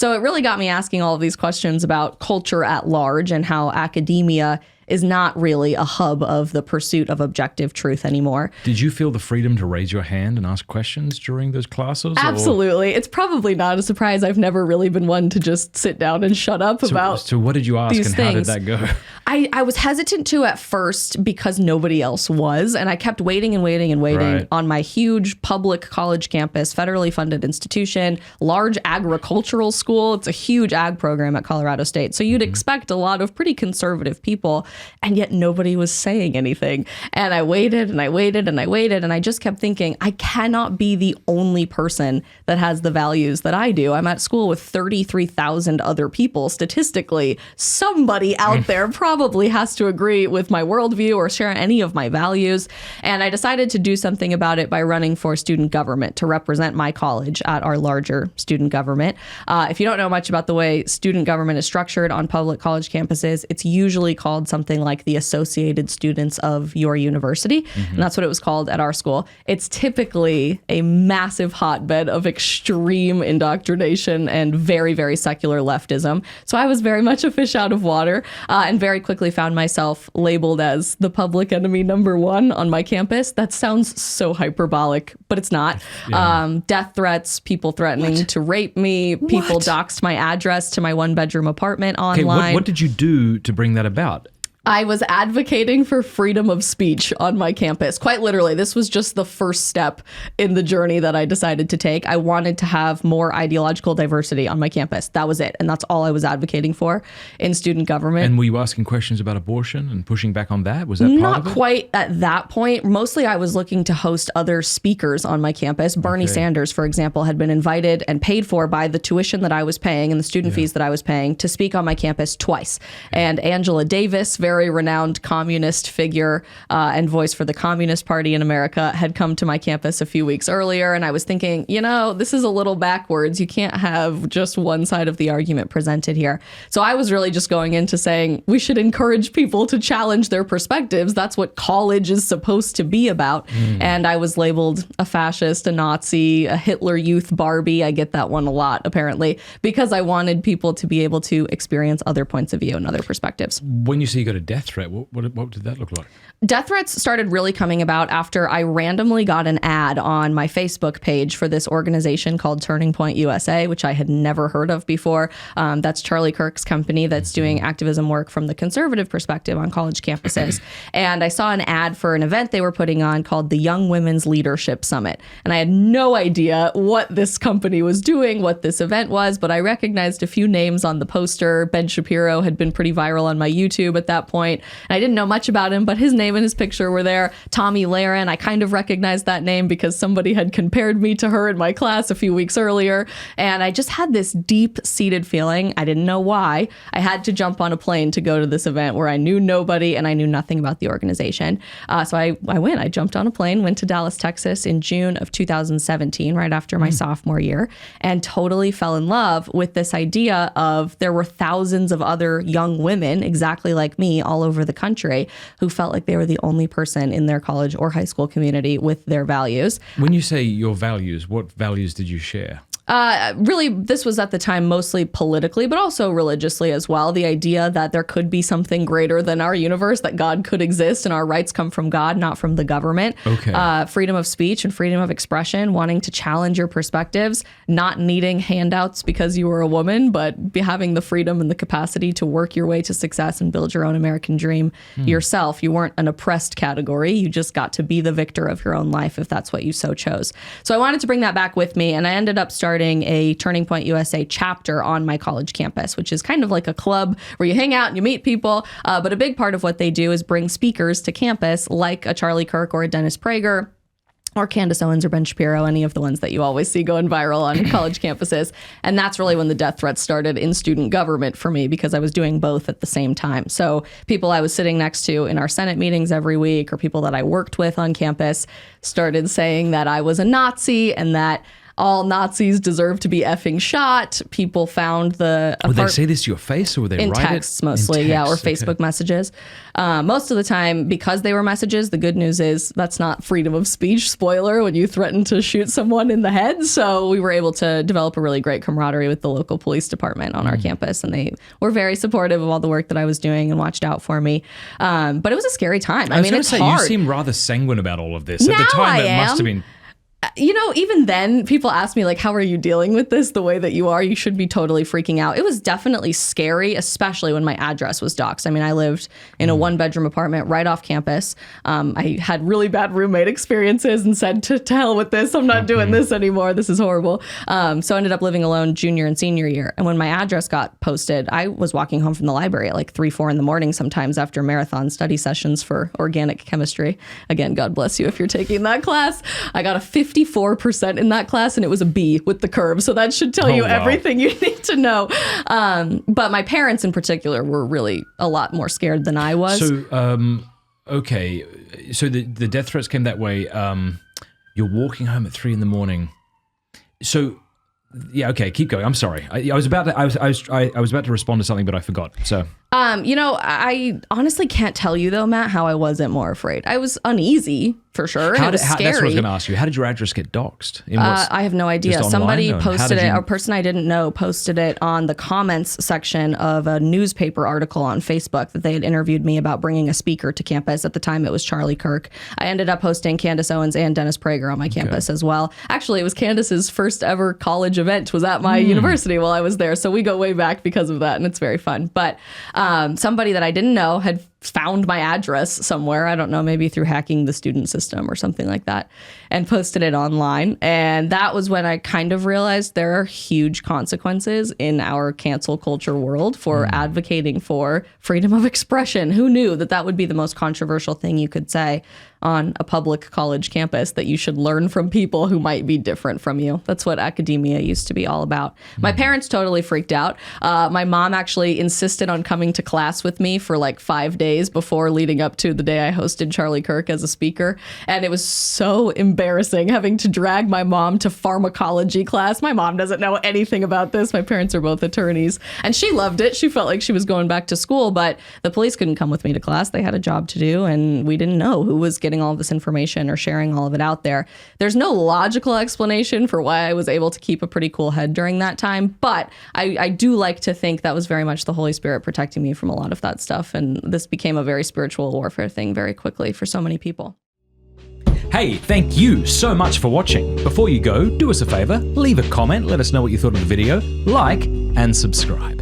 So it really got me asking all of these questions about culture at large and how academia is not really a hub of the pursuit of objective truth anymore. Did you feel the freedom to raise your hand and ask questions during those classes? Absolutely. It's probably not a surprise. I've never really been one to just sit down and shut up about So what did you ask and how did that go? I was hesitant to at first because nobody else was. And I kept waiting and waiting and waiting on my huge public college campus, federally funded institution, large agricultural school. It's a huge ag program at Colorado State. So you'd expect a lot of pretty conservative people. And yet nobody was saying anything. And I waited and I waited and I waited. And I just kept thinking, I cannot be the only person that has the values that I do. I'm at school with 33,000 other people. Statistically, somebody out there probably has to agree with my worldview or share any of my values. And I decided to do something about it by running for student government to represent my college at our larger student government. If you don't know much about the way student government is structured on public college campuses, it's usually called something like the Associated Students of your university. And that's what it was called at our school. It's typically a massive hotbed of extreme indoctrination and very, very secular leftism. So I was very much a fish out of water and very quickly found myself labeled as the public enemy #1 on my campus. That sounds so hyperbolic, but it's not. Death threats, people threatening to rape me, people doxed my address to my 1-bedroom apartment online. Okay, what did you do to bring that about? I was advocating for freedom of speech on my campus. Quite literally, this was just the first step in the journey that I decided to take. I wanted to have more ideological diversity on my campus. That was it. And that's all I was advocating for in student government. And were you asking questions about abortion and pushing back on that? Was that part of it? Not quite at that point. Mostly I was looking to host other speakers on my campus. Bernie Sanders, for example, had been invited and paid for by the tuition that I was paying and the student fees that I was paying to speak on my campus twice. And Angela Davis, very renowned communist figure and voice for the Communist Party in America, had come to my campus a few weeks earlier. And I was thinking, this is a little backwards. You can't have just one side of the argument presented here. So I was really just going into saying we should encourage people to challenge their perspectives. That's what college is supposed to be about. And I was labeled a fascist, a Nazi, a Hitler Youth Barbie. I get that one a lot, apparently, because I wanted people to be able to experience other points of view and other perspectives. When you say you got a death threat, what did that look like? Death threats started really coming about after I randomly got an ad on my Facebook page for this organization called Turning Point USA, which I had never heard of before. That's Charlie Kirk's company that's doing activism work from the conservative perspective on college campuses. And I saw an ad for an event they were putting on called the Young Women's Leadership Summit. And I had no idea what this company was doing, what this event was, but I recognized a few names on the poster. Ben Shapiro had been pretty viral on my YouTube at that point. And I didn't know much about him, but his name and his picture were there. Tommy Lahren, I kind of recognized that name because somebody had compared me to her in my class a few weeks earlier. And I just had this deep-seated feeling, I didn't know why, I had to jump on a plane to go to this event where I knew nobody and I knew nothing about the organization. So I went. I jumped on a plane, went to Dallas, Texas in June of 2017, right after my sophomore year, and totally fell in love with this idea of there were thousands of other young women exactly like me all over the country who felt like they were the only person in their college or high school community with their values. When you say your values, what values did you share? Really, this was at the time mostly politically, but also religiously as well. The idea that there could be something greater than our universe, that God could exist and our rights come from God, not from the government. Okay. Freedom of speech and freedom of expression, wanting to challenge your perspectives, not needing handouts because you were a woman, but having the freedom and the capacity to work your way to success and build your own American dream yourself. You weren't an oppressed category. You just got to be the victor of your own life if that's what you so chose. So I wanted to bring that back with me, and I ended up starting a Turning Point USA chapter on my college campus, which is kind of like a club where you hang out and you meet people. But a big part of what they do is bring speakers to campus like a Charlie Kirk or a Dennis Prager or Candace Owens or Ben Shapiro, any of the ones that you always see going viral on college campuses. And that's really when the death threats started in student government for me, because I was doing both at the same time. So people I was sitting next to in our Senate meetings every week, or people that I worked with on campus, started saying that I was a Nazi and that all Nazis deserve to be effing shot. People found the... Would they say this to your face, or would they in write texts it? Mostly, in text, or Facebook messages. Most of the time, because they were messages, the good news is that's not freedom of speech. Spoiler, when you threaten to shoot someone in the head. So we were able to develop a really great camaraderie with the local police department on our campus, and they were very supportive of all the work that I was doing and watched out for me. But it was a scary time. I mean, it's hard. You seem rather sanguine about all of this. At the time, it must have been... You know, even then, people ask me, like, how are you dealing with this the way that you are? You should be totally freaking out. It was definitely scary, especially when my address was doxed. I mean, I lived in a one-bedroom apartment right off campus. I had really bad roommate experiences and said, to hell with this. I'm not doing this anymore. This is horrible. So I ended up living alone junior and senior year. And when my address got posted, I was walking home from the library at like 3, 4 in the morning sometimes after marathon study sessions for organic chemistry. Again, God bless you if you're taking that class. I got a 54% in that class, and it was a B with the curve. So that should tell you everything you need to know. But my parents in particular were really a lot more scared than I was. So, okay. So the death threats came that way. You're walking home at 3 in the morning. So, yeah, okay, keep going. I'm sorry. I was about to respond to something, but I forgot. So. You know, I honestly can't tell you though, Matt, how I wasn't more afraid. I was uneasy for sure. It was scary. That's what I was going to ask you. How did your address get doxed? I have no idea. Somebody posted it, a person I didn't know posted it on the comments section of a newspaper article on Facebook that they had interviewed me about bringing a speaker to campus. At the time, it was Charlie Kirk. I ended up hosting Candace Owens and Dennis Prager on my campus as well. Actually, it was Candace's first ever college event was at my university while I was there. So we go way back because of that, and it's very fun. But somebody that I didn't know had found my address somewhere. I don't know, maybe through hacking the student system or something like that, and posted it online. And that was when I kind of realized there are huge consequences in our cancel culture world for advocating for freedom of expression. Who knew that that would be the most controversial thing you could say on a public college campus, that you should learn from people who might be different from you? That's what academia used to be all about. My parents totally freaked out. My mom actually insisted on coming to class with me for like 5 days before leading up to the day I hosted Charlie Kirk as a speaker. And it was so embarrassing having to drag my mom to pharmacology class. My mom doesn't know anything about this. My parents are both attorneys, and she loved it. She felt like she was going back to school, but the police couldn't come with me to class. They had a job to do, and we didn't know who was getting all of this information or sharing all of it out there. There's no logical explanation for why I was able to keep a pretty cool head during that time, but I do like to think that was very much the Holy Spirit protecting me from a lot of that stuff, and this became a very spiritual warfare thing very quickly for so many people. Hey, thank you so much for watching. Before you go, do us a favor, leave a comment, let us know what you thought of the video, like, and subscribe.